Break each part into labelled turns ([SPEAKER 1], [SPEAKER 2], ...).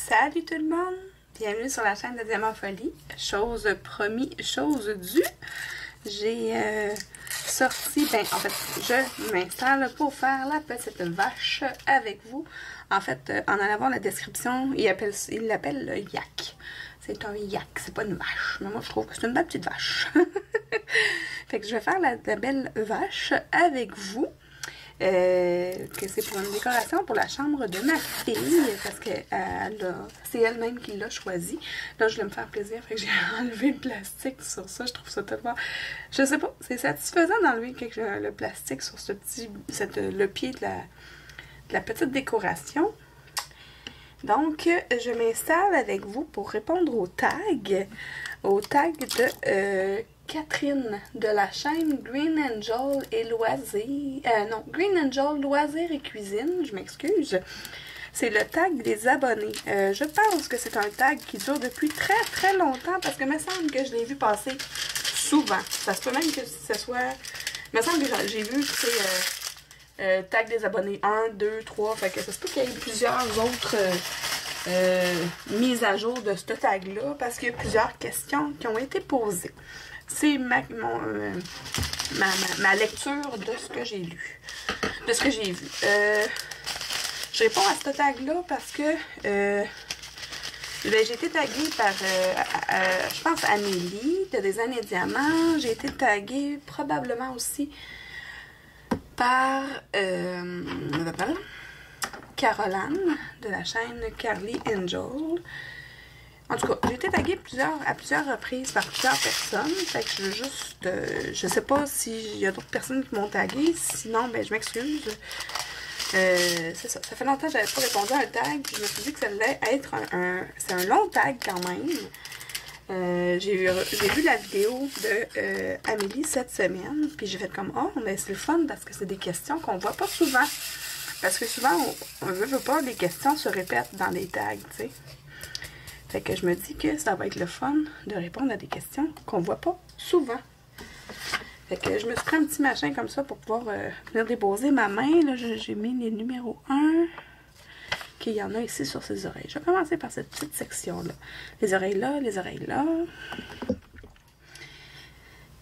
[SPEAKER 1] Salut tout le monde! Bienvenue sur la chaîne de Diamant Folie. Chose promis, chose due. J'ai sorti, en fait, je m'installe pour faire la petite vache avec vous. En fait, en allant voir la description, il l'appelle le yak. C'est un yak, c'est pas une vache. Mais moi, je trouve que c'est une belle petite vache. Fait que je vais faire la belle vache avec vous. Que c'est pour une décoration pour la chambre de ma fille, parce que c'est elle-même qui l'a choisi. Là, je voulais me faire plaisir, fait que j'ai enlevé le plastique sur ça. Je trouve ça tellement... Je sais pas, c'est satisfaisant d'enlever le plastique sur le pied de la petite décoration. Donc, je m'installe avec vous pour répondre au tag de Catherine de la chaîne Green Angel et Loisirs. Green Angel Loisirs et Cuisine, je m'excuse. C'est le tag des abonnés. Je pense que c'est un tag qui dure depuis très très longtemps parce que il me semble que je l'ai vu passer souvent. Ça se peut même que ce soit... Il me semble que j'ai vu, tu sais, tag des abonnés 1, 2, 3. Fait que ça se peut qu'il y ait plusieurs autres mises à jour de ce tag-là parce qu'il y a plusieurs questions qui ont été posées. C'est ma lecture de ce que j'ai lu, de ce que j'ai vu. Je réponds à ce tag-là parce que j'ai été taguée par, je pense, Amélie de Des Années Diamants. J'ai été taguée probablement aussi par Caroline de la chaîne Carly Angel. En tout cas, j'ai été taguée à plusieurs reprises par plusieurs personnes. Fait que je veux juste... je sais pas s'il y a d'autres personnes qui m'ont taguée. Sinon, je m'excuse. C'est ça. Ça fait longtemps que j'avais pas répondu à un tag. Puis je me suis dit que ça allait être c'est un long tag quand même. J'ai vu la vidéo de Amélie cette semaine. Puis j'ai fait comme, oh, mais c'est le fun parce que c'est des questions qu'on voit pas souvent. Parce que souvent, on veut pas, les questions se répètent dans les tags, tu sais. Fait que je me dis que ça va être le fun de répondre à des questions qu'on voit pas souvent. Fait que je me suis pris un petit machin comme ça pour pouvoir venir déposer ma main. Là, j'ai mis les numéros 1 qu'il y en a ici sur ses oreilles. Je vais commencer par cette petite section-là. Les oreilles là, les oreilles là.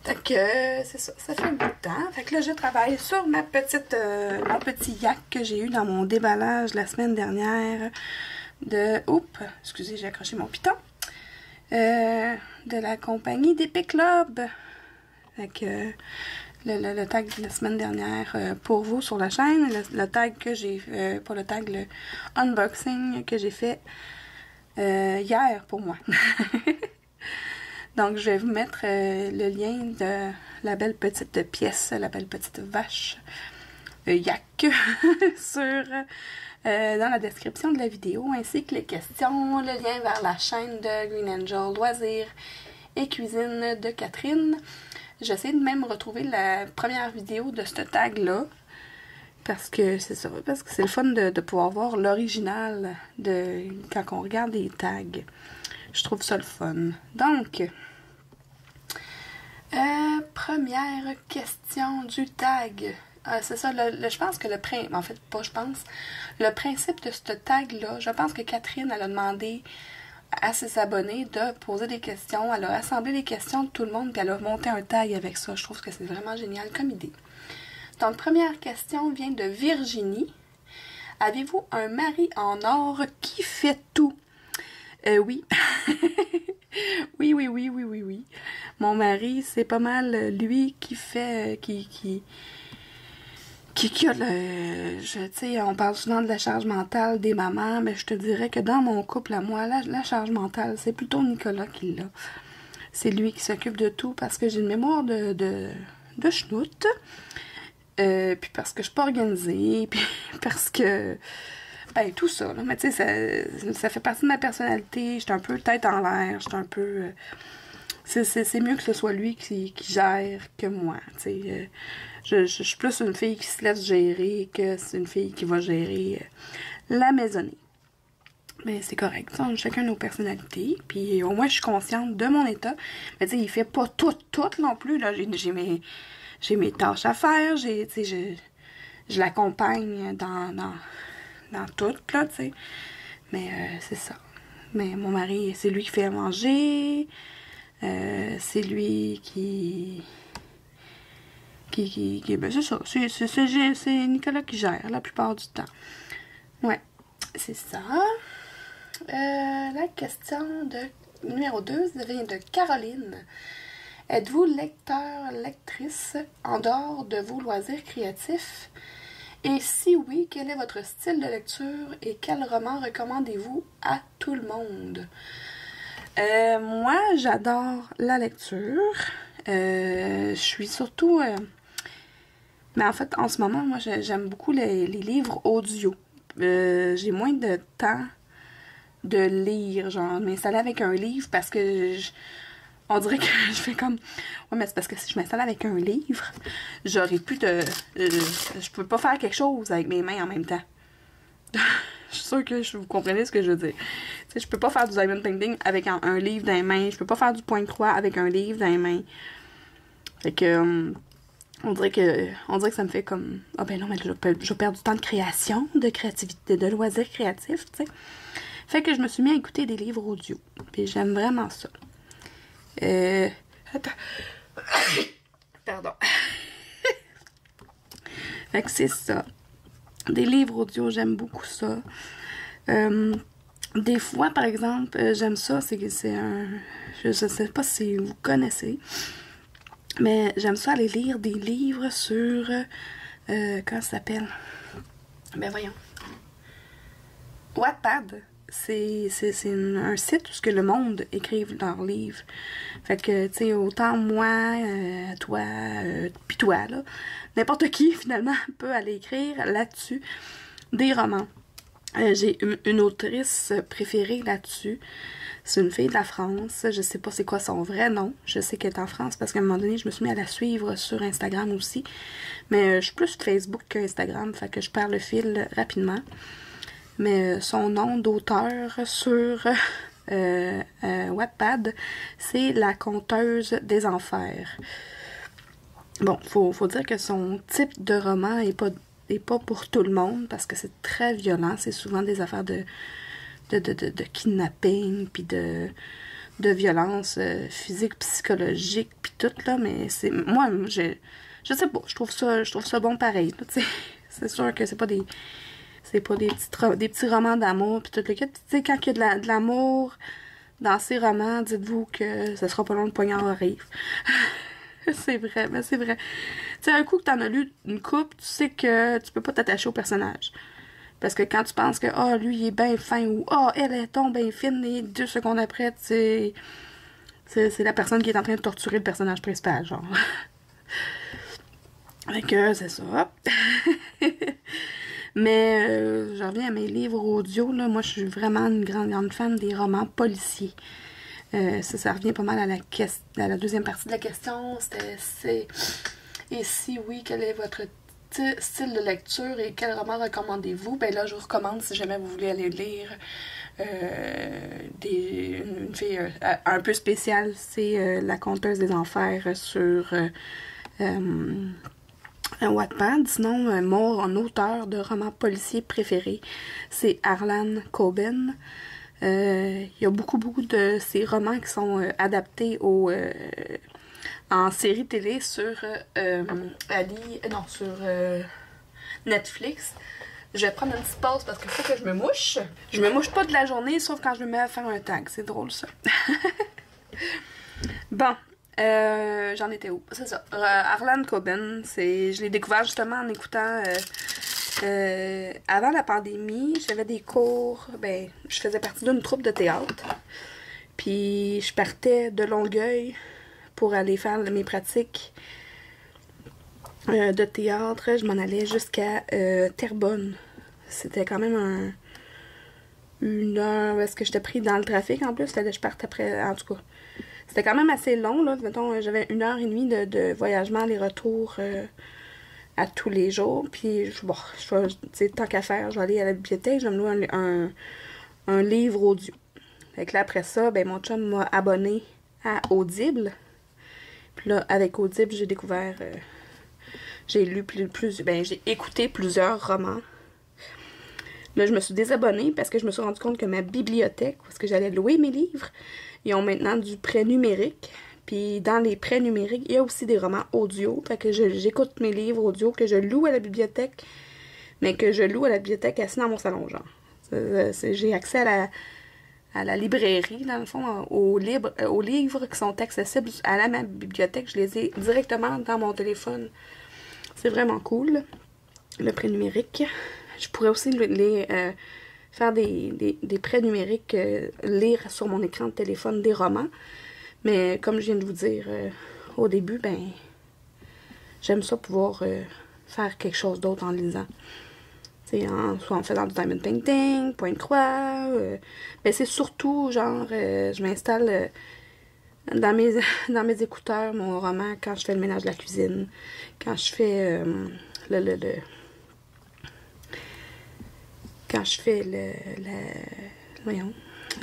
[SPEAKER 1] Fait que c'est ça, ça fait un bout de temps. Fait que là, je travaille sur mon petit yak que j'ai eu dans mon déballage la semaine dernière. Oups, excusez, j'ai accroché mon piton. De la compagnie d'Epic Club. Fait que le tag de la semaine dernière pour vous sur la chaîne. Le tag que j'ai pas le tag, le unboxing que j'ai fait hier pour moi. Donc, je vais vous mettre le lien de la belle petite pièce, la belle petite vache yak sur... dans la description de la vidéo, ainsi que les questions, le lien vers la chaîne de Green Angel Loisirs et Cuisine de Catherine. J'essaie de même retrouver la première vidéo de ce tag-là, parce que c'est ça, parce que c'est le fun de pouvoir voir l'original quand on regarde les tags. Je trouve ça le fun. Donc, première question du tag. C'est ça, je pense que le principe de ce tag-là, je pense que Catherine, elle a demandé à ses abonnés de poser des questions. Elle a assemblé les questions de tout le monde, puis elle a monté un tag avec ça. Je trouve que c'est vraiment génial comme idée. Donc, première question vient de Virginie. Avez-vous un mari en or qui fait tout? Oui. Oui. Mon mari, c'est pas mal lui qui fait... qui a tu sais, on parle souvent de la charge mentale des mamans, mais je te dirais que dans mon couple à moi, la charge mentale, c'est plutôt Nicolas qui l'a. C'est lui qui s'occupe de tout parce que j'ai une mémoire de schnout, puis parce que je suis pas organisée, puis parce que, tout ça, là. Mais tu sais, ça fait partie de ma personnalité, je suis un peu tête en l'air, je suis un peu... c'est mieux que ce soit lui qui gère que moi, tu sais. Je suis plus une fille qui se laisse gérer que c'est une fille qui va gérer la maisonnée. Mais c'est correct, on a chacun nos personnalités, puis au moins je suis consciente de mon état. Mais tu sais, il fait pas tout non plus, là. J'ai mes tâches à faire, tu sais, je l'accompagne dans tout, là, tu sais. Mais c'est ça. Mais mon mari, c'est lui qui fait à manger. C'est lui ben c'est ça. C'est Nicolas qui gère la plupart du temps. Ouais, c'est ça. La question numéro 2 vient de Caroline. Êtes-vous lecteur, lectrice en dehors de vos loisirs créatifs? Et si oui, quel est votre style de lecture et quel roman recommandez-vous à tout le monde? Moi, j'adore la lecture. Je suis surtout... mais en fait, en ce moment, moi, j'aime beaucoup les livres audio. J'ai moins de temps de lire, genre m'installer avec un livre parce que on dirait que je fais comme... Ouais, mais c'est parce que si je m'installe avec un livre, j'aurais plus de... je peux pas faire quelque chose avec mes mains en même temps. Je suis sûre que vous comprenez ce que je veux dire. Tu sais, je peux pas faire du diamond painting avec un livre dans les mains. Je peux pas faire du point de croix avec un livre dans les mains. Fait que... on dirait que ça me fait comme... Ah ben non, mais je perds du temps de création, de créativité, de loisirs créatifs, tu sais. Fait que je me suis mis à écouter des livres audio. Puis j'aime vraiment ça. Attends. Pardon. Fait que c'est ça. Des livres audio, j'aime beaucoup ça. Des fois, par exemple, j'aime ça, c'est un... Je sais pas si vous connaissez, mais j'aime ça aller lire des livres sur... comment ça s'appelle? Ben voyons. Wattpad. C'est un site où ce que le monde écrive leurs livres. Fait que, tu sais, autant moi, toi, puis toi, là, n'importe qui, finalement, peut aller écrire là-dessus des romans. J'ai une autrice préférée là-dessus. C'est une fille de la France. Je sais pas c'est quoi son vrai nom. Je sais qu'elle est en France parce qu'à un moment donné, je me suis mis à la suivre sur Instagram aussi. Mais je suis plus Facebook qu'Instagram, fait que je perds le fil rapidement. Mais son nom d'auteur sur Wattpad, c'est La Conteuse des Enfers. Bon, faut dire que son type de roman est pas pour tout le monde parce que c'est très violent. C'est souvent des affaires de kidnapping puis de violence physique, psychologique puis tout là. Mais c'est moi, je sais pas. Je trouve ça bon pareil. Tu sais, c'est sûr que c'est pas des petits romans d'amour puis tout le kit. Tu sais, quand il y a de l'amour dans ces romans, dites-vous que ce sera pas long, le poignard arrive. C'est vrai, mais c'est vrai. Tu sais, un coup que t'en as lu une couple, tu sais que tu peux pas t'attacher au personnage. Parce que quand tu penses que, lui, il est bien fin, ou, elle est tombe bien fine, et 2 secondes après, c'est la personne qui est en train de torturer le personnage principal, genre. Fait que, c'est ça. Mais, je reviens à mes livres audio, là. Moi, je suis vraiment une grande fan des romans policiers. Ça revient pas mal à la deuxième partie de la question. Et si oui, quel est votre style de lecture et quel roman recommandez-vous? Ben là, je vous recommande si jamais vous voulez aller lire une fille un peu spéciale, c'est La Conteuse des Enfers sur un Wattpad. Sinon, mon auteur de roman policier préféré, c'est Harlan Coben. Il y a beaucoup de ces romans qui sont adaptés en série télé sur sur Netflix. Je vais prendre une petite pause parce qu'il faut que je me mouche. Je me mouche pas de la journée, sauf quand je me mets à faire un tag. C'est drôle, ça. Bon. J'en étais où? C'est ça. Harlan Coben, je l'ai découvert justement en écoutant... avant la pandémie, j'avais des cours... je faisais partie d'une troupe de théâtre. Puis je partais de Longueuil pour aller faire mes pratiques de théâtre. Je m'en allais jusqu'à Terrebonne. C'était quand même une heure, parce que j'étais pris dans le trafic en plus. Fallait que je parte après, en tout cas. C'était quand même assez long, là. Mettons, j'avais 1h30 de voyagement, aller-retour à tous les jours. Puis, tant qu'à faire, je vais aller à la bibliothèque, je vais me louer un livre audio. Fait que là, après ça, mon chum m'a abonné à Audible. Puis là, avec Audible, j'ai découvert... j'ai lu j'ai écouté plusieurs romans. Là, je me suis désabonnée parce que je me suis rendu compte que ma bibliothèque, où est-ce que j'allais louer mes livres, ils ont maintenant du prêt numérique. Puis dans les prêts numériques, il y a aussi des romans audio. Fait que j'écoute mes livres audio que je loue à la bibliothèque, mais que je loue à la bibliothèque assis dans mon salon, genre. J'ai accès à la librairie, dans le fond, aux livres qui sont accessibles à ma bibliothèque. Je les ai directement dans mon téléphone. C'est vraiment cool, le prêt numérique. Je pourrais aussi faire des prêts numériques, lire sur mon écran de téléphone des romans. Mais comme je viens de vous dire au début, ben j'aime ça pouvoir faire quelque chose d'autre en lisant. Soit en faisant du diamond painting, point de croix. Mais c'est surtout, genre, je m'installe dans mes écouteurs mon roman quand je fais le ménage de la cuisine, quand je fais quand je fais voyons,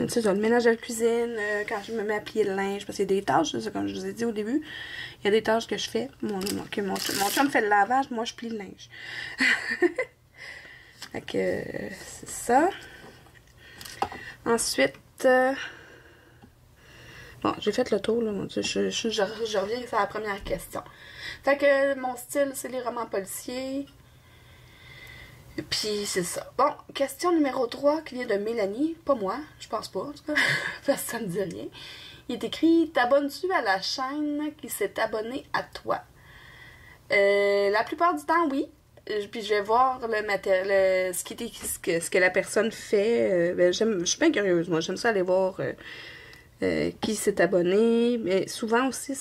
[SPEAKER 1] c'est ça, le ménage de la cuisine, quand je me mets à plier le linge, parce qu'il y a des tâches, c'est ça, comme je vous ai dit au début, il y a des tâches que je fais. Mon chum fait le lavage, moi je plie le linge. Fait que c'est ça. Ensuite, bon, j'ai fait le tour, là, mon Dieu, je reviens sur la première question. Fait que mon style, c'est les romans policiers. Puis c'est ça. Bon, question numéro 3 qui vient de Mélanie, pas moi, je pense pas, en tout cas, parce que ça me dit rien. Il est écrit: t'abonnes-tu à la chaîne qui s'est abonnée à toi? La plupart du temps, oui. Puis je vais voir ce que la personne fait. Je suis bien curieuse, moi. J'aime ça aller voir qui s'est abonné. Mais souvent aussi,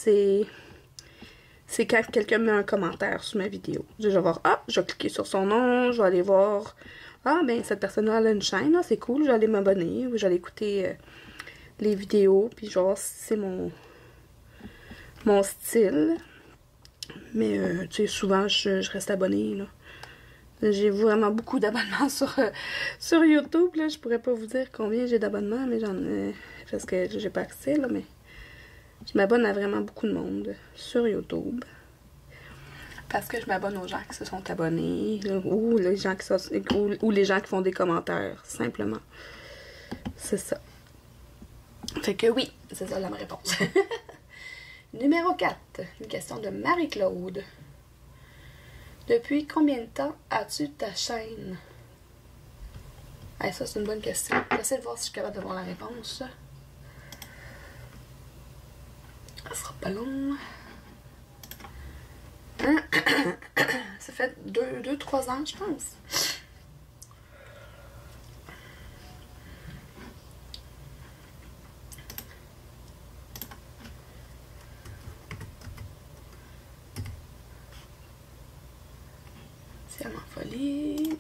[SPEAKER 1] c'est quand quelqu'un met un commentaire sur ma vidéo. Je vais voir, je vais cliquer sur son nom, je vais aller voir, ben cette personne-là elle a une chaîne, c'est cool, je vais aller m'abonner, ou je vais aller écouter les vidéos, puis je vais voir si c'est mon style. Mais, tu sais, souvent, je reste abonnée, là. J'ai vraiment beaucoup d'abonnements sur YouTube, là. Je pourrais pas vous dire combien j'ai d'abonnements, mais j'en ai... parce que j'ai pas accès, là, mais... Je m'abonne à vraiment beaucoup de monde sur YouTube. Parce que je m'abonne aux gens qui se sont abonnés, ou les gens qui font des commentaires, simplement. C'est ça. Fait que oui, c'est ça la réponse. Numéro 4, une question de Marie-Claude. Depuis combien de temps as-tu ta chaîne? Ça, c'est une bonne question. J'essaie de voir si je suis capable d'avoir la réponse. Ça sera pas long. Ça fait 2-3 ans, je pense. C'est ma folie.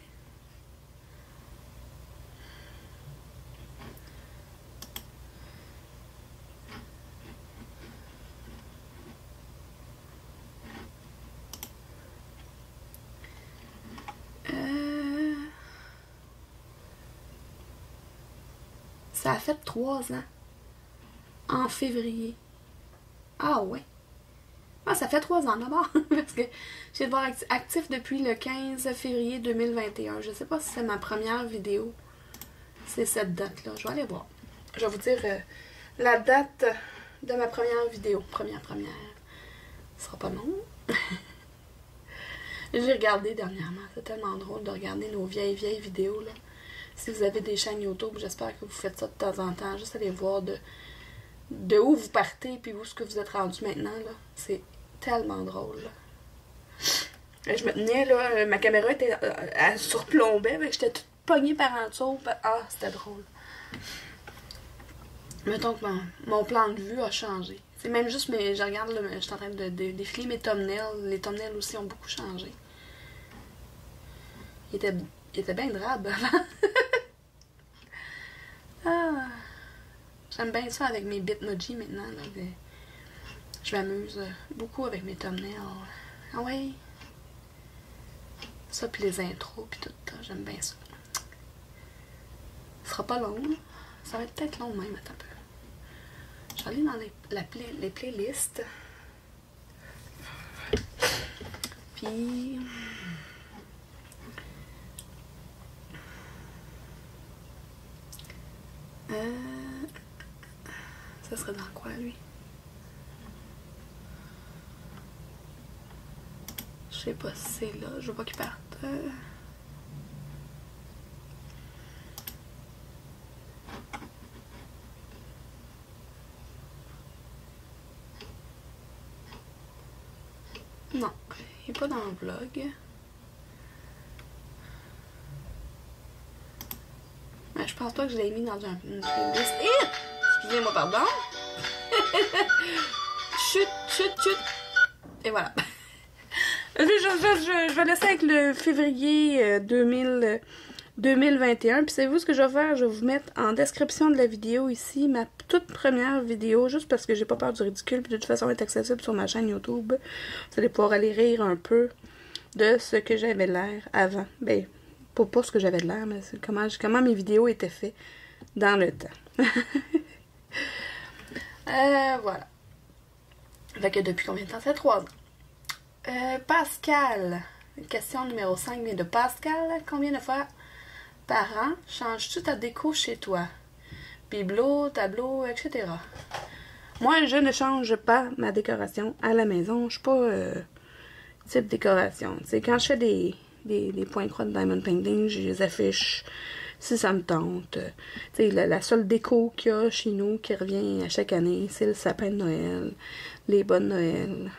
[SPEAKER 1] Ça a fait 3 ans. En février. Ah ouais. Ça fait 3 ans d'abord. Parce que j'ai devoir actif depuis le 15 février 2021. Je sais pas si c'est ma première vidéo. C'est cette date-là. Je vais aller voir. Je vais vous dire la date de ma première vidéo. Première. Ce sera pas long. J'ai regardé dernièrement. C'est tellement drôle de regarder nos vieilles vidéos, là. Si vous avez des chaînes YouTube, j'espère que vous faites ça de temps en temps. Juste aller voir de où vous partez puis où est-ce que vous êtes rendu maintenant, là. C'est tellement drôle, là. Je me tenais, là, ma caméra était, elle surplombait, mais j'étais toute pognée par en dessous. C'était drôle. Mettons que mon plan de vue a changé. C'est même juste, mais je regarde, là, je suis en train de défiler mes thumbnails. Les thumbnails aussi ont beaucoup changé. Il était bien drabe avant. J'aime bien ça avec mes Bitmoji maintenant. Là, je m'amuse beaucoup avec mes thumbnails. Ah ouais. Ça, puis les intros, puis tout. J'aime bien ça. Ce sera pas long. Là. Ça va être peut-être long même, attends un peu. Je vais aller dans les playlists. Puis... Ça serait dans quoi, lui? Je sais pas si c'est là. Je veux pas qu'il parte. Non, il est pas dans le vlog. Mais je pense pas que je l'ai mis dans une playlist. Excusez-moi, pardon. Chut, chut, chut. Et voilà. Je vais laisser avec le février 2021. Puis savez-vous ce que je vais faire? Je vais vous mettre en description de la vidéo ici ma toute première vidéo, juste parce que j'ai pas peur du ridicule. Puis de toute façon, elle est accessible sur ma chaîne YouTube. Vous allez pouvoir aller rire un peu de ce que j'avais l'air avant. Ben, pas ce que j'avais de l'air, mais comment mes vidéos étaient faites dans le temps. Voilà. Fait que depuis combien de temps? Ça fait 3 ans. Pascal. Question numéro 5 vient de Pascal. Combien de fois par an changes-tu ta déco chez toi? Bibelots, tableaux, etc. Moi, je ne change pas ma décoration à la maison. Je suis pas type décoration. T'sais, quand je fais des points croix de Diamond Painting, je les affiche si ça me tente. T'sais, la seule déco qu'il y a chez nous qui revient à chaque année, c'est le sapin de Noël, les bas de Noël,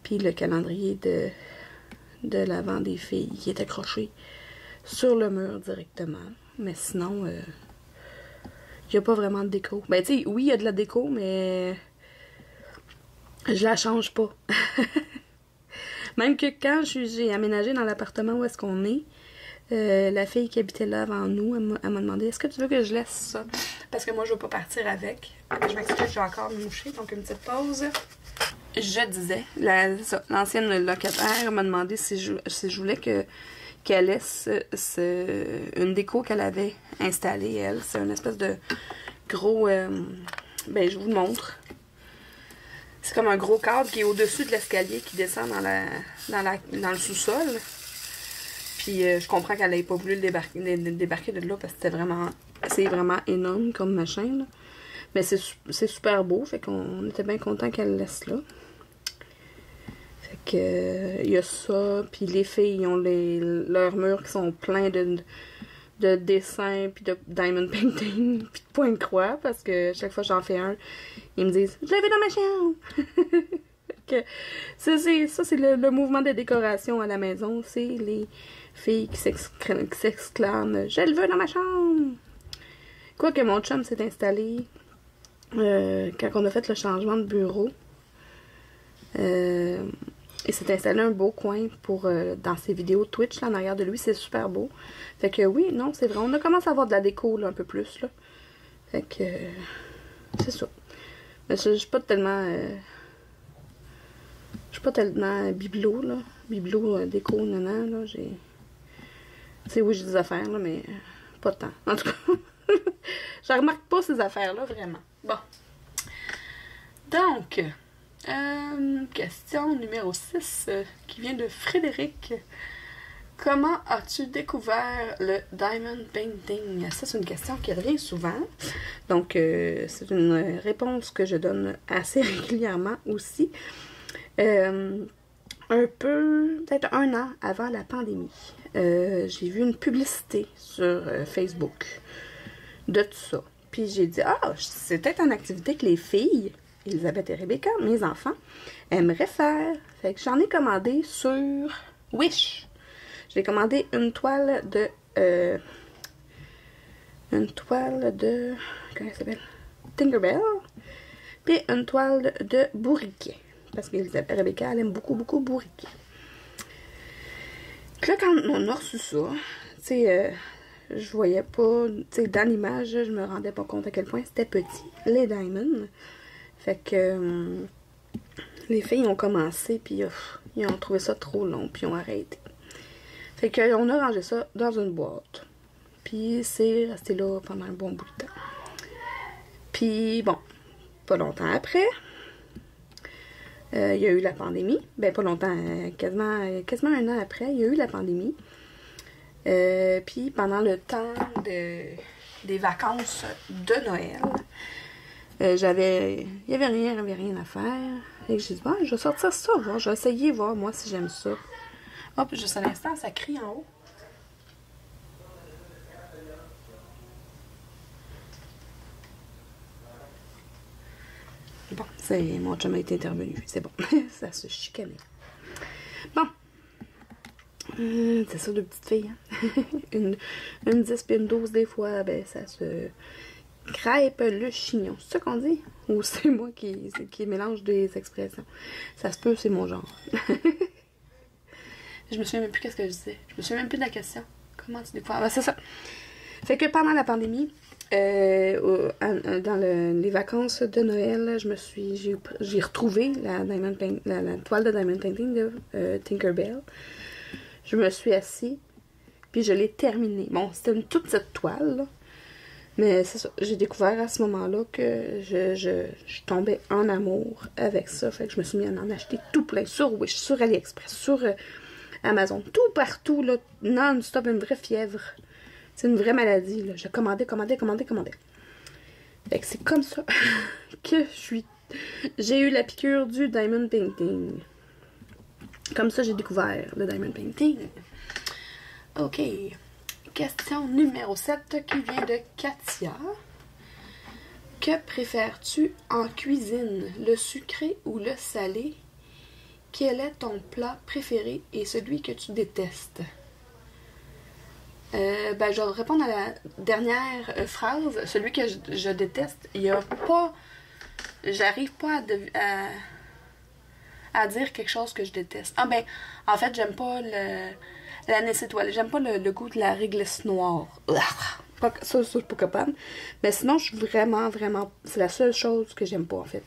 [SPEAKER 1] puis le calendrier de l'Avent des filles qui est accroché sur le mur directement. Mais sinon, il n'y a pas vraiment de déco. Ben, tu sais, oui, il y a de la déco, mais je la change pas. Même que quand j'ai aménagé dans l'appartement où est-ce qu'on est, la fille qui habitait là avant nous, elle m'a demandé, est-ce que tu veux que je laisse ça? Parce que moi, je veux pas partir avec. Je m'excuse, j'ai encore mouché, donc une petite pause. Je disais, l'ancienne locataire m'a demandé si je voulais qu'elle laisse une déco qu'elle avait installée, elle. C'est une espèce de gros... ben, je vous le montre. C'est comme un gros cadre qui est au-dessus de l'escalier qui descend dans le sous-sol. Puis je comprends qu'elle n'ait pas voulu le débarquer de là parce que c'est vraiment énorme comme machin, là. Mais c'est super beau, fait qu'on était bien content qu'elle le laisse là. Fait que il y a ça, puis les filles ils ont leurs murs qui sont pleins de dessins, puis de diamond painting, puis de points de croix, parce que chaque fois que j'en fais un, ils me disent « Je l'ai vu dans ma chambre! » Ça, c'est le mouvement de décoration à la maison, c'est les filles qui s'exclament « Je le veux dans ma chambre! » Quoique mon chum s'est installé quand on a fait le changement de bureau. Il s'est installé un beau coin pour dans ses vidéos Twitch là, en arrière de lui, c'est super beau. Fait que oui, non, c'est vrai. On a commencé à avoir de la déco là, un peu plus là. Fait que c'est ça. Mais je suis pas tellement bibelot là. Bibelot déco, nanan, là. Tu sais, oui, j'ai des affaires là, mais pas tant. En tout cas, je remarque pas ces affaires-là vraiment. Bon. Donc, question numéro 6 qui vient de Frédéric. Comment as-tu découvert le Diamond Painting? Ça, c'est une question qui revient souvent. Donc, c'est une réponse que je donne assez régulièrement aussi. Un peu, peut-être 1 an avant la pandémie, j'ai vu une publicité sur Facebook de tout ça. Puis j'ai dit, c'est peut-être une activité que les filles, Elisabeth et Rebecca, mes enfants, aimeraient faire. Fait que j'en ai commandé sur Wish. J'ai commandé une toile de... comment elle s'appelle? Tinkerbell. Puis une toile de bourriquet. Parce que Rebecca, elle aime beaucoup, beaucoup bourriquet. Puis là, quand on a reçu ça, tu sais, je voyais pas, tu sais, dans l'image, je me rendais pas compte à quel point c'était petit, les diamonds. Fait que les filles ont commencé, puis ils ont trouvé ça trop long, puis ils ont arrêté. Fait qu'on a rangé ça dans une boîte. Puis c'est resté là pendant un bon bout de temps. Puis bon, pas longtemps après, il y a eu la pandémie. Ben pas longtemps, quasiment 1 an après, il y a eu la pandémie. Puis pendant le temps des vacances de Noël. Il y avait rien à faire. Et j'ai dit, bon, je vais sortir ça, voir. Je vais essayer, voir, moi, si j'aime ça. Hop, juste un instant, ça crie en haut. Bon, mon chum a été intervenu. C'est bon. Ça se chicanait. Bon. C'est ça, deux petites filles. Hein? une 10 puis une 12, des fois, ben, ça se crêpe le chignon. C'est ça qu'on dit? Ou c'est moi qui mélange des expressions? Ça se peut, c'est mon genre. Je me souviens même plus qu'est-ce que je disais. Je me souviens même plus de la question. Comment tu découvres? Ah, ben, c'est ça. Fait que pendant la pandémie, dans les vacances de Noël, j'ai retrouvé la toile de Diamond Painting de Tinkerbell. Je me suis assise, puis je l'ai terminée. Bon, c'était une toute petite toile, là. Mais c'est ça, j'ai découvert à ce moment-là que je tombais en amour avec ça. Fait que je me suis mis à en acheter tout plein sur Wish, sur AliExpress, sur Amazon, tout partout, là, non-stop, une vraie fièvre. C'est une vraie maladie, là. Je commandais. Fait que c'est comme ça que j'ai eu la piqûre du Diamond Painting. Comme ça, j'ai découvert le Diamond Painting. OK. Question numéro 7 qui vient de Katia. Que préfères-tu en cuisine, le sucré ou le salé? Quel est ton plat préféré et celui que tu détestes? Ben, je vais répondre à la dernière phrase. Celui que je déteste, il n'y a pas... J'arrive pas à dire quelque chose que je déteste. Ah ben, en fait, j'aime pas l'anis étoilé. J'aime pas le goût de la réglisse noire. Ça, je suis pas capable. Mais sinon, je suis vraiment... C'est la seule chose que j'aime pas, en fait.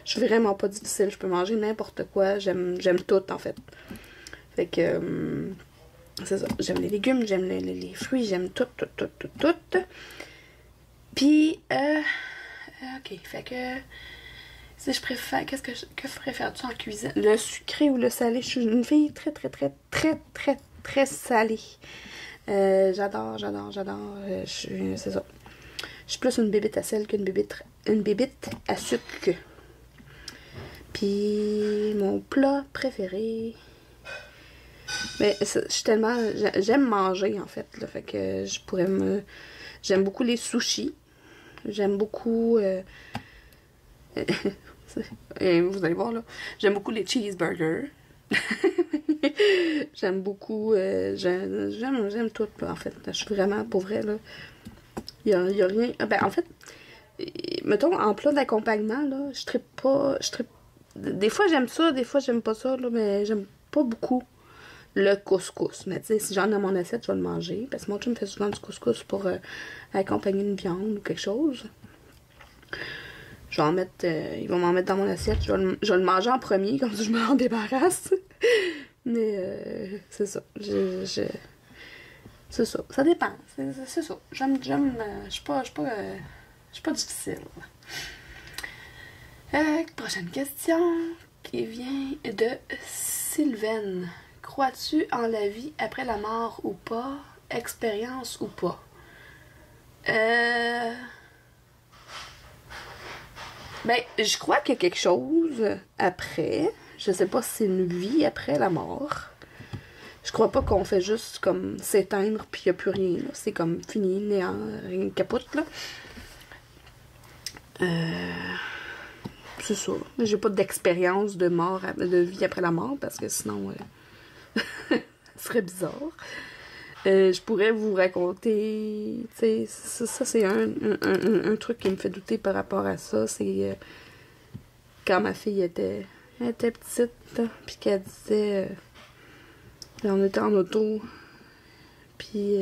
[SPEAKER 1] Je suis vraiment pas difficile. Je peux manger n'importe quoi. J'aime tout, en fait. Fait que... c'est ça. J'aime les légumes, j'aime les fruits, j'aime tout. Puis, ok. Fait que... Si je préfère... Que préfères-tu en cuisine? Le sucré ou le salé? Je suis une fille très salée. J'adore. C'est ça. Je suis plus une bébite à sel qu'une bébite à sucre. Puis, mon plat préféré... Mais je suis tellement... J'aime manger, en fait. Là, fait que je pourrais me... J'aime beaucoup les sushis. J'aime beaucoup... vous allez voir, là. J'aime beaucoup les cheeseburgers. J'aime beaucoup... j'aime tout, là, en fait. Je suis vraiment, pour vrai, là... Il y a rien... Ben, en fait, mettons, en plat d'accompagnement, là, je trippe pas... Des fois, j'aime ça, des fois, j'aime pas ça, là, mais j'aime pas beaucoup le couscous. Mais tu sais, si j'en ai dans mon assiette, je vais le manger. Parce que mon chum me fait souvent du couscous pour accompagner une viande ou quelque chose. Je vais en mettre... il va m'en mettre dans mon assiette. Je vais le manger en premier, comme ça je m'en débarrasse. Mais c'est ça. C'est ça. Ça dépend. C'est ça. J'aime... je suis pas difficile. Prochaine question qui vient de Sylvaine. Crois-tu en la vie après la mort ou pas? Expérience ou pas? Ben, je crois qu'il y a quelque chose après. Je sais pas si c'est une vie après la mort. Je crois pas qu'on fait juste comme s'éteindre puis il n'y a plus rien. C'est comme fini, néant, rien capote, là. C'est ça. J'ai pas d'expérience de mort, de vie après la mort parce que sinon... ce serait bizarre. Je pourrais vous raconter, tu sais, ça c'est un truc qui me fait douter par rapport à ça, c'est quand ma fille était petite, puis qu'elle disait, on était en auto, puis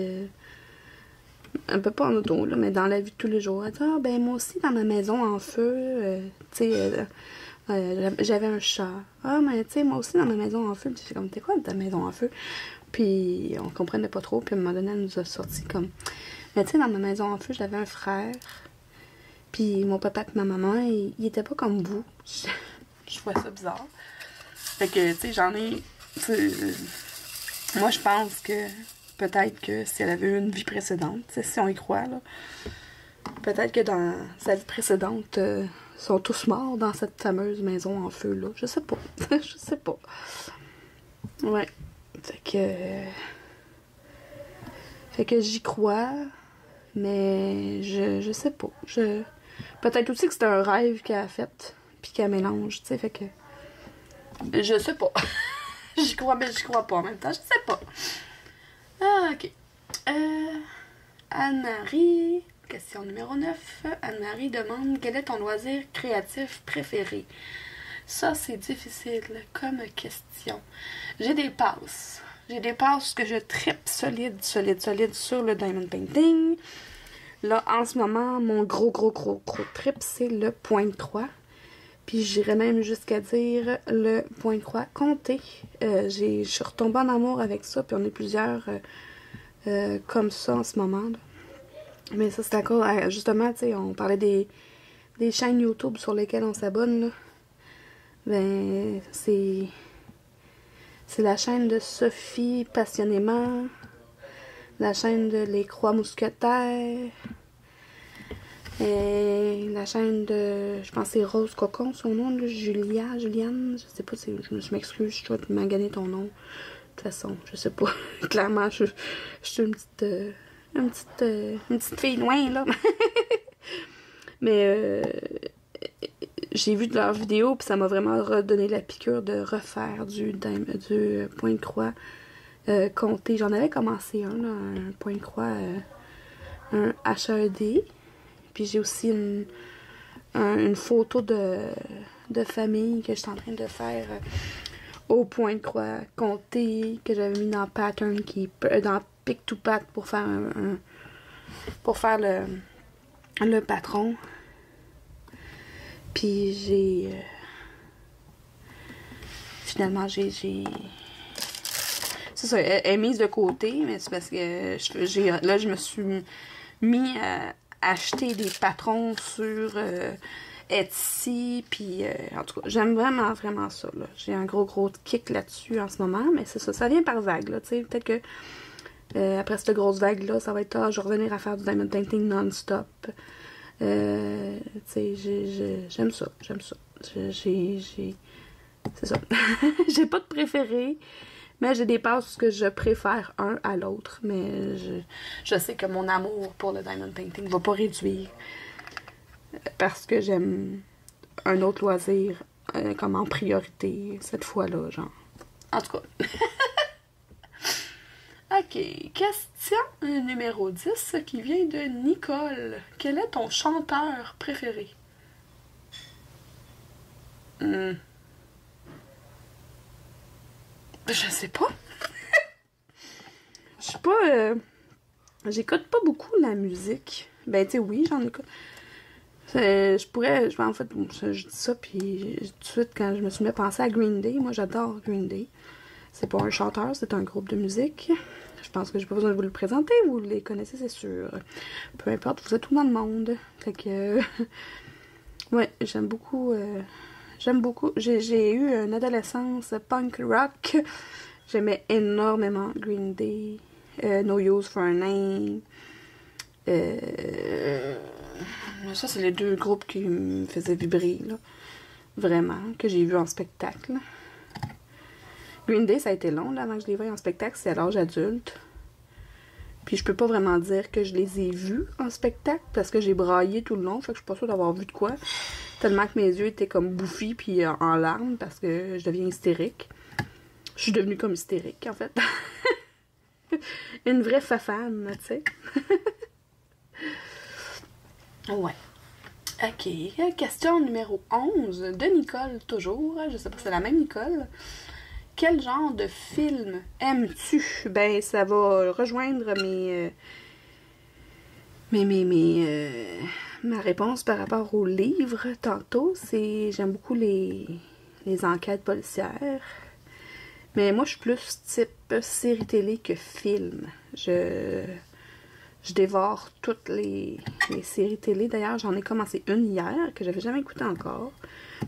[SPEAKER 1] un peu pas en auto, là, mais dans la vie de tous les jours, elle dit, ah ben moi aussi dans ma maison en feu, tu sais, j'avais un chat. Ah, mais tu sais, moi aussi dans ma maison en feu. Puis j'ai comme, t'es quoi ta maison en feu? Puis on comprenait pas trop. Puis à un moment donné, elle nous a sorti comme, mais tu sais, dans ma maison en feu, j'avais un frère. Puis mon papa et ma maman, ils étaient pas comme vous. Je trouvais ça bizarre. Fait que, tu sais, j'en ai. Moi, je pense que peut-être que si elle avait eu une vie précédente, si on y croit, là, peut-être que dans sa vie précédente, ils sont tous morts dans cette fameuse maison en feu, là. Je sais pas. Je sais pas. Ouais. Fait que j'y crois, mais je sais pas. Peut-être aussi que c'était un rêve qu'elle a fait, puis qu'elle mélange, tu sais, fait que... Je sais pas. J'y crois, mais j'y crois pas en même temps. Je sais pas. Ah, ok. Anne-Marie, question numéro 9. Anne-Marie demande quel est ton loisir créatif préféré? Ça, c'est difficile comme question. J'ai des passes. J'ai des passes que je trippe solide sur le diamond painting. Là, en ce moment, mon gros trip, c'est le point de croix. Puis j'irais même jusqu'à dire le point de croix compté. Je suis retombée en amour avec ça, puis on est plusieurs comme ça en ce moment. Là. Mais ça, c'est encore, justement, tu sais, on parlait des chaînes YouTube sur lesquelles on s'abonne, là. Ben, c'est la chaîne de Sophie Passionnément, la chaîne de Les Croix Mousquetaires, et la chaîne de, je pense que c'est Rose Cocon, son nom, là, Juliane, je sais pas, je m'excuse, je dois te maganer ton nom. De toute façon, je sais pas. Clairement, je suis une petite fille loin, là. Mais j'ai vu de leurs vidéos, puis ça m'a vraiment redonné la piqûre de refaire du point de croix compté. J'en avais commencé un point de croix, un HED. Puis j'ai aussi une photo de famille que je suis en train de faire au point de croix compté, que j'avais mis dans Pattern, dans Pick to Pat pour faire le patron. Puis finalement c'est ça, elle est mise de côté, mais c'est parce que je me suis mis à acheter des patrons sur Etsy, puis en tout cas, j'aime vraiment ça, là. J'ai un gros kick là-dessus en ce moment, mais c'est ça, ça vient par vague, là, tu sais, peut-être que après cette grosse vague-là, ça va être, je vais revenir à faire du diamond painting non-stop. Tu sais, j'aime ça. C'est ça. J'ai pas de préféré, mais j'ai des passes que je préfère un à l'autre, mais je sais que mon amour pour le diamond painting va pas réduire parce que j'aime un autre loisir comme en priorité cette fois-là, genre. En tout cas. Ok, question numéro 10 qui vient de Nicole. Quel est ton chanteur préféré? Je sais pas. Je sais pas. J'écoute pas beaucoup la musique. Ben, tu sais, oui, j'en écoute. En fait, je dis ça, puis tout de suite, quand je me suis mis à penser à Green Day, moi j'adore Green Day. C'est pas un chanteur, c'est un groupe de musique. Je pense que j'ai pas besoin de vous le présenter, vous les connaissez, c'est sûr. Peu importe, vous êtes tout dans le monde. Fait que... ouais, j'aime beaucoup... J'ai eu une adolescence punk rock. J'aimais énormément Green Day, No Use for a Name. Ça, c'est les deux groupes qui me faisaient vibrer, là. Vraiment, que j'ai vu en spectacle. Green Day, ça a été long, là, avant que je les voie en spectacle. C'est à l'âge adulte. Puis je peux pas vraiment dire que je les ai vus en spectacle, parce que j'ai braillé tout le long. Fait que je suis pas sûre d'avoir vu de quoi. Tellement que mes yeux étaient comme bouffis, puis en larmes, parce que je deviens hystérique. Je suis devenue comme hystérique, en fait. Une vraie fafane, tu sais. Ouais. Ok. Question numéro 11 de Nicole, toujours. Je sais pas si c'est la même Nicole. Quel genre de film aimes-tu? Ben, ça va rejoindre ma réponse par rapport au livre tantôt. J'aime beaucoup les enquêtes policières. Mais moi, je suis plus type série télé que film. Je dévore toutes les séries télé. D'ailleurs, j'en ai commencé une hier, que j'avais jamais écoutée encore.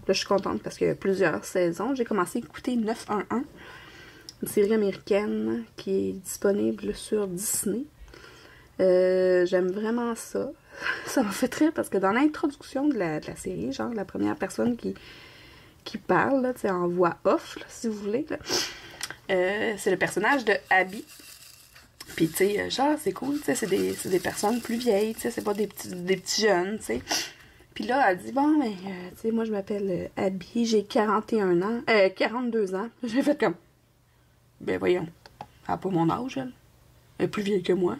[SPEAKER 1] Là, je suis contente parce qu'il y a plusieurs saisons. J'ai commencé à écouter 911. une série américaine qui est disponible sur Disney. J'aime vraiment ça. Ça m'a fait rire parce que dans l'introduction de la série, genre la première personne qui parle, là, en voix off, là, si vous voulez, c'est le personnage de Abby. Puis, tu sais, genre, c'est cool, tu sais, c'est des personnes plus vieilles, tu sais, c'est pas des petits jeunes, tu sais. Puis là, elle dit, bon, mais, tu sais, moi, je m'appelle Abby, j'ai 42 ans. J'ai fait comme, ben voyons, elle a pas mon âge, elle. Elle est plus vieille que moi.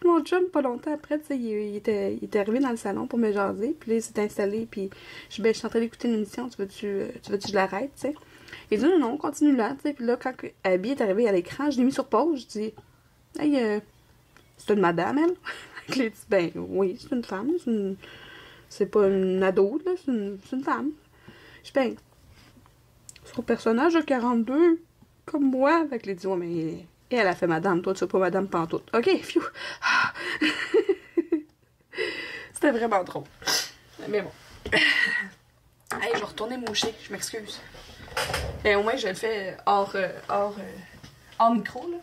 [SPEAKER 1] Mon chum, pas longtemps après, tu sais, il était arrivé dans le salon pour me jaser, puis là, il s'est installé, puis je suis en train d'écouter une émission, tu veux-tu que je l'arrête, tu sais? Il dit, non, continue là, tu sais, puis là, quand Abby est arrivée à l'écran, je l'ai mis sur pause, je dis, hey, c'est une madame, elle? Il a dit, ben, oui, c'est une femme, c'est pas une ado, là, c'est une femme. Je dis, ben, son personnage a 42, comme moi, fait que il dit, ouais, mais... Et elle a fait madame, toi tu sais pas madame pantoute. Ok, phew. C'était vraiment drôle. Mais bon. Hey, je vais retourner moucher, je m'excuse. Et au moins je le fais hors micro, là.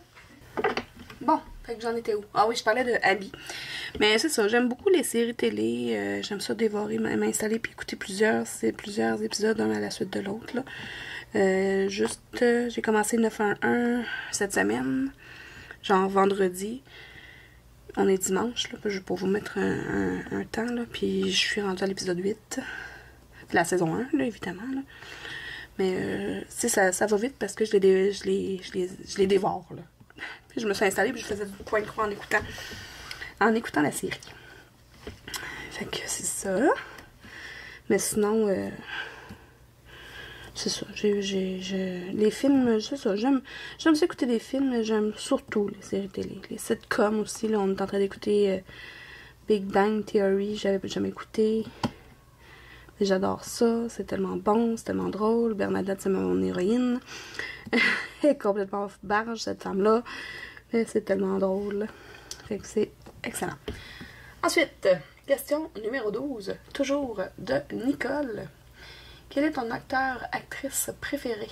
[SPEAKER 1] Bon, fait que j'en étais où? Ah oui, je parlais de Abby. Mais c'est ça, j'aime beaucoup les séries télé. J'aime ça dévorer, m'installer puis écouter plusieurs épisodes un à la suite de l'autre, là. J'ai commencé 911 cette semaine, genre vendredi. On est dimanche, là, je vais pour vous mettre un temps, là, puis je suis rendue à l'épisode 8 de la saison 1, là, évidemment, là. Mais, tu sais, ça va vite parce que je les dévore, là. Puis je me suis installée, puis je faisais du point de croix en écoutant la série. Fait que c'est ça. Mais sinon, c'est ça, les films, c'est ça, j'aime ça écouter des films, mais j'aime surtout les séries télé. Les sitcoms aussi, là, on est en train d'écouter Big Bang Theory, j'avais jamais écouté. Mais j'adore ça, c'est tellement bon, c'est tellement drôle. Bernadette, c'est mon héroïne. Elle est complètement barge, cette femme-là. Mais c'est tellement drôle. Fait que c'est excellent. Ensuite, question numéro 12, toujours de Nicole. Quel est ton acteur, actrice préféré?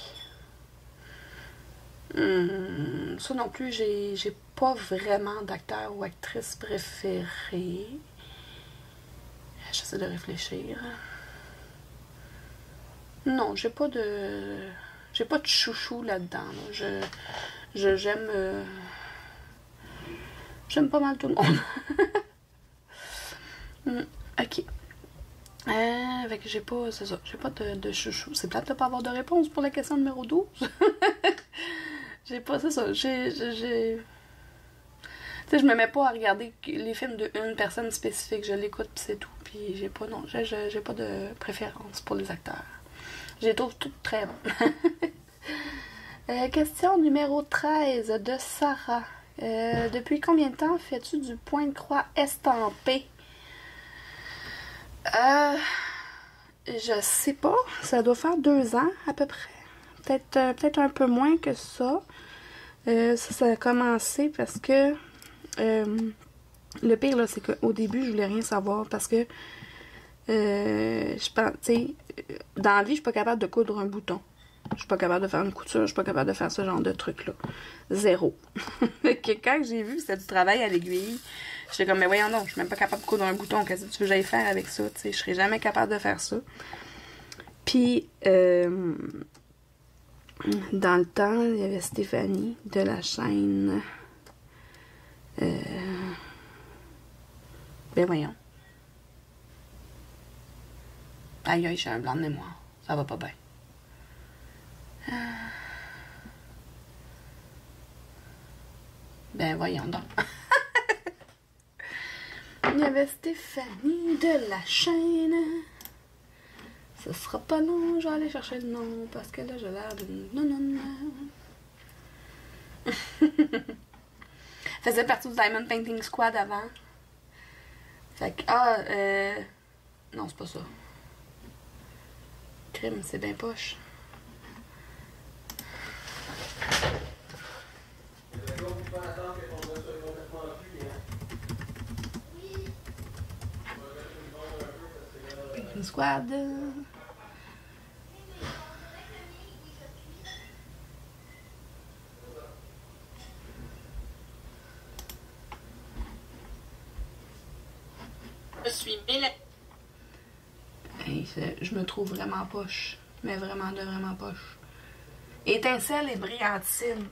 [SPEAKER 1] Ça non plus, j'ai pas vraiment d'acteur ou actrice préférée. J'essaie de réfléchir. Non, j'ai pas de chouchou là-dedans. Là. J'aime pas mal tout le monde. Ok. Fait que j'ai pas de chouchou. C'est plate de pas avoir de réponse pour la question numéro 12. J'ai pas, c'est ça. Tu sais, je me mets pas à regarder les films d'une personne spécifique. Je l'écoute pis c'est tout. Puis j'ai pas de préférence pour les acteurs. Je les trouve toutes très bons. Question numéro 13 de Sarah. Depuis combien de temps fais-tu du point de croix estampé? Je sais pas. Ça doit faire 2 ans à peu près. Peut-être un peu moins que ça. Ça a commencé parce que le pire là, c'est qu'au début je voulais rien savoir parce que je pense, tu sais, dans la vie, je suis pas capable de coudre un bouton. Je suis pas capable de faire une couture, je suis pas capable de faire ce genre de truc-là. Zéro. Fait que quand j'ai vu que c'était du travail à l'aiguille, j'étais comme, mais voyons non, je suis même pas capable de coudre un bouton. Qu'est-ce que tu veux que j'aille faire avec ça? Tu sais, je serais jamais capable de faire ça. Puis, dans le temps, il y avait Stéphanie de la chaîne. Ben voyons. Aïe aïe, j'ai un blanc de mémoire. Ça va pas bien. Ben voyons donc. Il y avait Stéphanie de la chaîne. Ce sera pas long, je vais aller chercher le nom parce que là j'ai l'air de faisait partie du Diamond Painting Squad avant. Fait que non, c'est pas ça. Crime, c'est bien poche. Painting Squad.
[SPEAKER 2] suis Mélanie.
[SPEAKER 1] Hey, je me trouve vraiment poche. Mais vraiment poche. Étincelle et brillantine.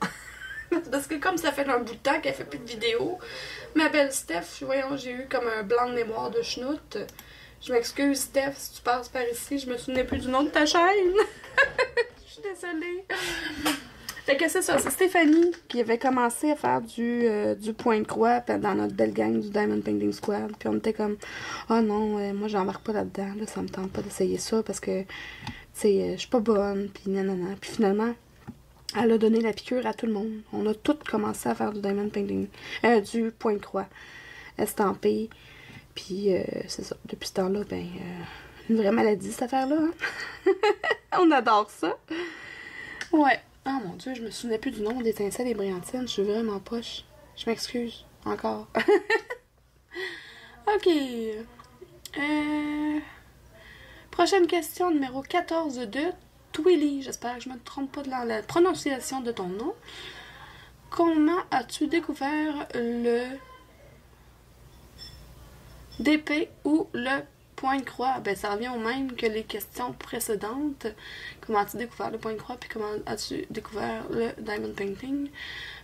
[SPEAKER 1] Parce que comme ça fait un bout de temps qu'elle fait plus de vidéos, ma belle Steph, voyons, j'ai eu comme un blanc de mémoire de schnout. Je m'excuse, Steph, si tu passes par ici, je me souvenais plus du nom de ta chaîne. Je suis désolée. Fait que c'est ça, c'est Stéphanie qui avait commencé à faire du point de croix dans notre belle gang du Diamond Painting Squad. Puis on était comme, oh non, moi j'embarque pas là-dedans, là, ça me tente pas d'essayer ça parce que, tu sais, je suis pas bonne, puis nanana. Puis finalement, elle a donné la piqûre à tout le monde. On a toutes commencé à faire du Diamond Painting, du point de croix estampé. Puis c'est ça, depuis ce temps-là, ben, une vraie maladie cette affaire-là. Hein? On adore ça. Ouais. Oh mon Dieu, je me souvenais plus du nom d'Étincelle et Brillantine. Je suis vraiment poche. Je m'excuse. Encore. Ok. Prochaine question, numéro 14 de Twilly. J'espère que je ne me trompe pas de la prononciation de ton nom. Comment as-tu découvert le DP ou le point de croix? Ben, ça revient au même que les questions précédentes. Comment as-tu découvert le point de croix, puis comment as-tu découvert le Diamond Painting?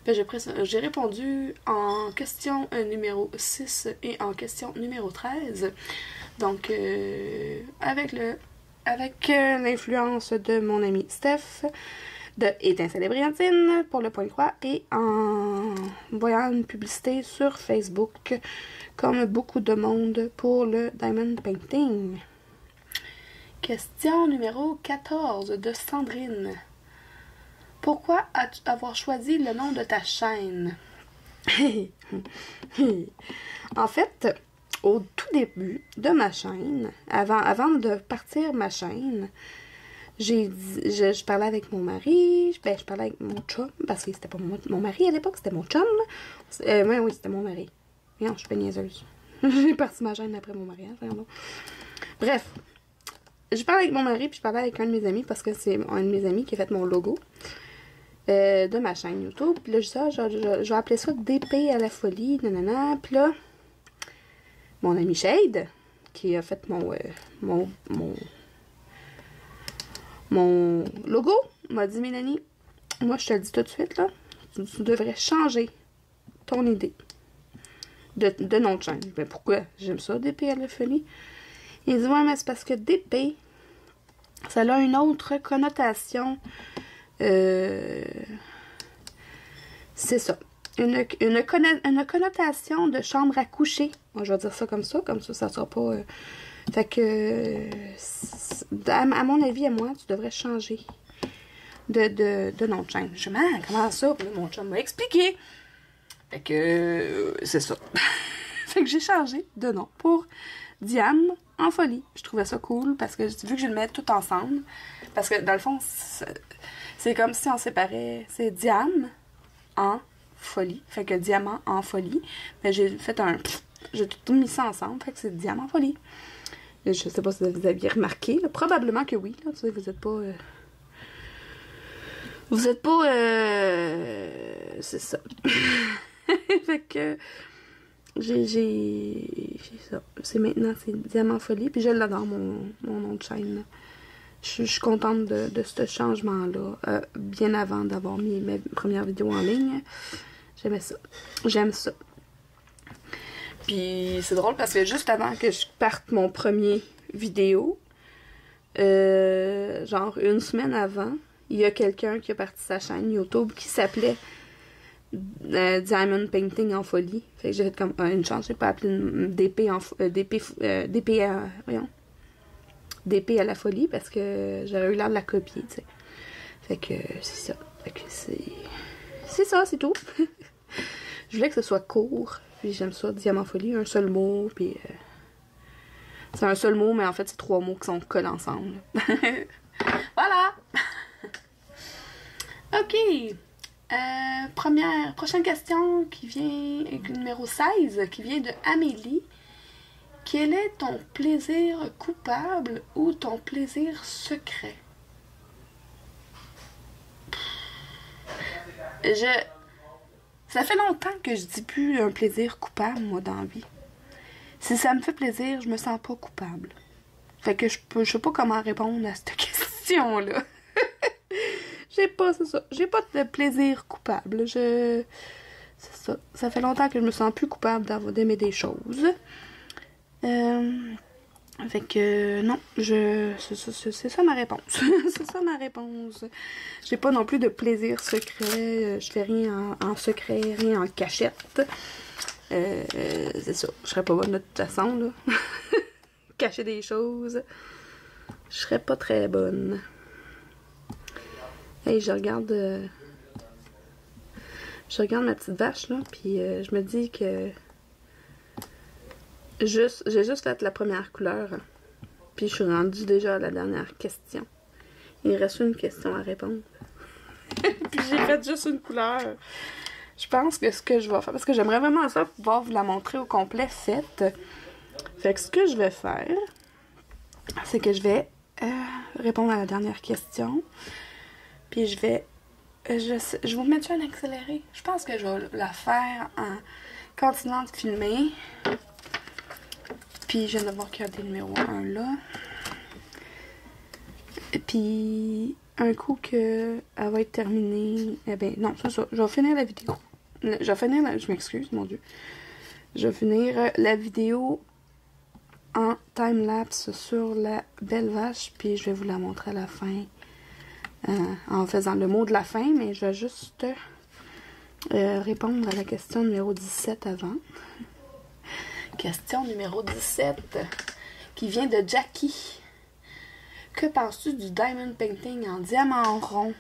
[SPEAKER 1] Ben, j'ai répondu en question numéro 6 et en question numéro 13. Donc, avec l'influence de mon ami Steph, de Étincelle et Brillantine pour le point de croix, et en voyant une publicité sur Facebook, comme beaucoup de monde, pour le Diamond Painting. Question numéro 14 de Sandrine. Pourquoi avoir choisi le nom de ta chaîne? En fait, au tout début de ma chaîne, avant de partir ma chaîne, je parlais avec mon mari, je parlais avec mon chum, parce que c'était pas mon mari à l'époque, c'était mon chum. Oui, c'était mon mari. Non, je suis pas niaiseuse. J'ai parti ma chaîne après mon mariage. Bref, je parlais avec mon mari, puis je parlais avec un de mes amis, parce que c'est un de mes amis qui a fait mon logo de ma chaîne YouTube. Puis là, je vais appeler ça DP à la folie, nanana. Puis là, mon ami Shade, qui a fait mon logo, m'a dit, Mélanie, moi je te le dis tout de suite, là, tu devrais changer ton idée de nom de chaîne. Ben pourquoi? J'aime ça, DP à la folie. Il dit, ouais, mais c'est parce que DP, ça a une autre connotation. C'est ça. Une connotation de chambre à coucher. Moi, je vais dire ça, ça sera pas... Fait que, à mon avis, à moi, tu devrais changer de nom de chaîne. Je me dis, comment ça? Puis là, mon chum m'a expliqué. Fait que, c'est ça. Fait que j'ai changé de nom pour Diane en folie. Je trouvais ça cool parce que, vu que je le mets tout ensemble, parce que, dans le fond, c'est comme si on séparait. C'est Diane en folie. Fait que diamant en folie. Mais j'ai fait j'ai tout mis ça ensemble. Fait que c'est diamant en folie. Je sais pas si vous aviez remarqué. Là. Probablement que oui. Là, tu sais, vous êtes pas... Vous êtes pas... C'est ça. Fait que... J'ai ça. C'est maintenant, c'est Diamant Folie. Puis je l'adore, mon nom de chaîne. Là. Je suis contente de ce changement-là. Bien avant d'avoir mis mes premières vidéos en ligne. J'aimais ça. J'aime ça. Puis c'est drôle parce que juste avant que je parte mon premier vidéo, genre une semaine avant, il y a quelqu'un qui a parti sa chaîne YouTube qui s'appelait Diamond Painting en folie. Fait que j'ai fait comme une chance, j'ai pas appelé une DP DP à la folie parce que j'aurais eu l'air de la copier, tu sais. Fait que c'est ça. Fait que c'est ça, c'est tout. Je voulais que ce soit court, puis j'aime ça, Diamant Folie, un seul mot, puis c'est un seul mot, mais en fait c'est 3 mots qui sont collés ensemble. Voilà! Ok! Prochaine question qui vient, numéro 16, qui vient de Amélie. Quel est ton plaisir coupable ou ton plaisir secret? Ça fait longtemps que je dis plus un plaisir coupable, moi, dans la vie. Si ça me fait plaisir, je me sens pas coupable. Fait que je sais pas comment répondre à cette question-là. C'est ça. J'ai pas de plaisir coupable. C'est ça. Ça fait longtemps que je me sens plus coupable d'aimer des choses. Fait que non, c'est ça ma réponse. C'est ça ma réponse. J'ai pas non plus de plaisir secret. Je fais rien en secret, rien en cachette. C'est ça. Je serais pas bonne de toute façon, là. Cacher des choses. Je serais pas très bonne. Hey, je regarde ma petite vache, là, puis je me dis que j'ai juste fait la première couleur, puis je suis rendue déjà à la dernière question. Il reste une question à répondre. Puis j'ai fait juste une couleur. Je pense que ce que je vais faire, parce que j'aimerais vraiment ça pouvoir vous la montrer au complet faite. Fait que ce que je vais faire, c'est que je vais répondre à la dernière question. Puis je vais vous mettre un accéléré. Je pense que je vais la faire en continuant de filmer. Puis je viens de voir qu'il y a des numéros 1 là. Et puis un coup que elle va être terminée, eh ben non, c'est ça. Je vais finir la vidéo. Je m'excuse, mon Dieu. Je vais finir la vidéo en time-lapse sur la belle vache. Puis je vais vous la montrer à la fin. En faisant le mot de la fin, mais je vais juste répondre à la question numéro 17 avant. Question numéro 17 qui vient de Jackie. Que penses-tu du diamond painting en diamant rond?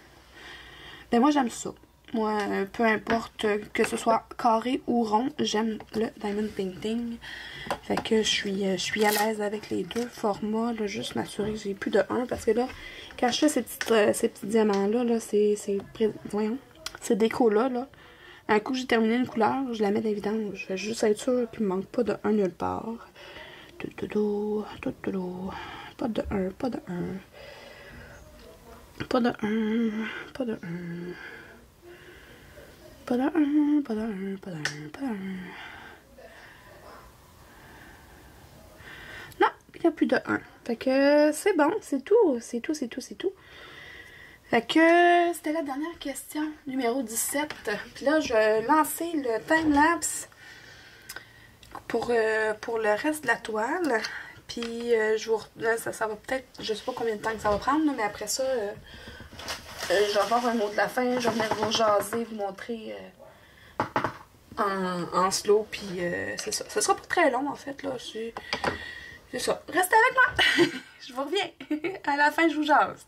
[SPEAKER 1] Ben moi j'aime ça. Moi, peu importe que ce soit carré ou rond, j'aime le diamond painting. Fait que je suis à l'aise avec les deux formats. Là, juste m'assurer que j'ai plus de 1 parce que là, quand je fais ces petits diamants-là, là, voyons, ces décos-là, là, un coup que j'ai terminé une couleur, je la mets d'évidence. Je vais juste être sûre qu'il me manque pas de 1 nulle part. Pas de 1, pas de 1. Pas de 1, pas de 1. Pas de 1, pas de 1, pas de 1, pas de 1. Non, il n'y a plus de 1. Fait que c'est bon, c'est tout. C'est tout. Fait que c'était la dernière question, numéro 17. Puis là, je vais lancer le time-lapse pour le reste de la toile. Puis là, ça va peut-être, je sais pas combien de temps que ça va prendre, mais après ça, je vais avoir un mot de la fin. Je vais venir vous jaser, vous montrer en slow. Puis c'est ça. Ce sera pas très long en fait. Là. C'est ça. Restez avec moi. Je vous reviens. À la fin, je vous jase.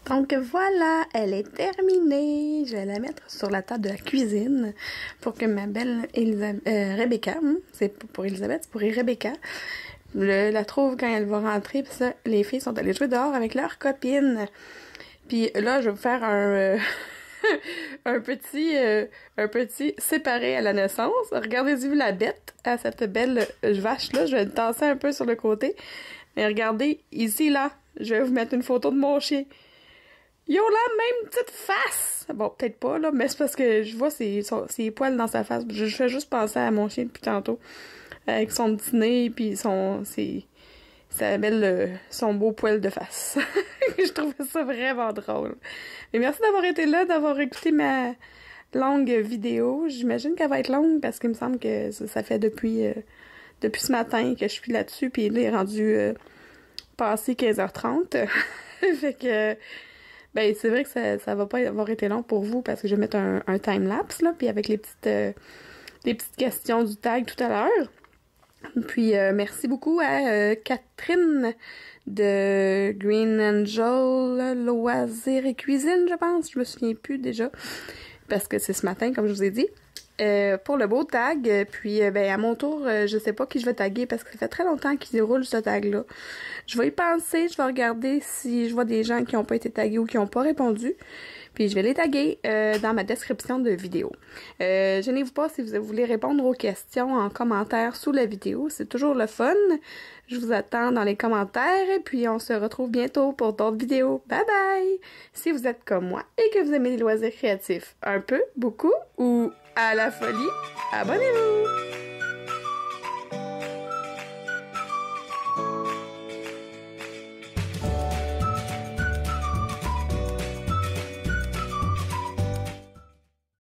[SPEAKER 1] Donc voilà, elle est terminée. Je vais la mettre sur la table de la cuisine pour que ma belle Rebecca, c'est pas pour Elisabeth, c'est pour Rebecca, la trouve quand elle va rentrer. Puis ça, les filles sont allées jouer dehors avec leurs copines. Puis là, je vais vous faire un un petit séparé à la naissance. Regardez-y la bête à cette belle vache-là. Je vais le tasser un peu sur le côté. Mais regardez, ici, là, je vais vous mettre une photo de mon chien. Ils ont la même petite face! Bon, peut-être pas, là, mais c'est parce que je vois ses poils dans sa face. Je fais juste penser à mon chien depuis tantôt. Avec son petit nez, puis son beau poil de face. Je trouvais ça vraiment drôle. Et merci d'avoir été là, d'avoir écouté ma longue vidéo. J'imagine qu'elle va être longue parce qu'il me semble que ça fait depuis ce matin que je suis là-dessus, puis là, il est rendu passé 15h30. Fait que, ben, c'est vrai que ça va pas avoir été long pour vous parce que je vais mettre un time-lapse, là, puis avec les petites questions du tag tout à l'heure. Puis, merci beaucoup à Catherine de Green Angel Loisirs et Cuisine, je pense. Je me souviens plus déjà, parce que c'est ce matin, comme je vous ai dit. Pour le beau tag, puis ben à mon tour, je sais pas qui je vais taguer parce que ça fait très longtemps qu'il déroule ce tag-là. Je vais y penser, je vais regarder si je vois des gens qui ont pas été tagués ou qui ont pas répondu, puis je vais les taguer dans ma description de vidéo. Gênez-vous pas si vous voulez répondre aux questions en commentaire sous la vidéo, c'est toujours le fun. Je vous attends dans les commentaires et puis on se retrouve bientôt pour d'autres vidéos. Bye bye! Si vous êtes comme moi et que vous aimez les loisirs créatifs un peu, beaucoup ou à la folie, abonnez-vous!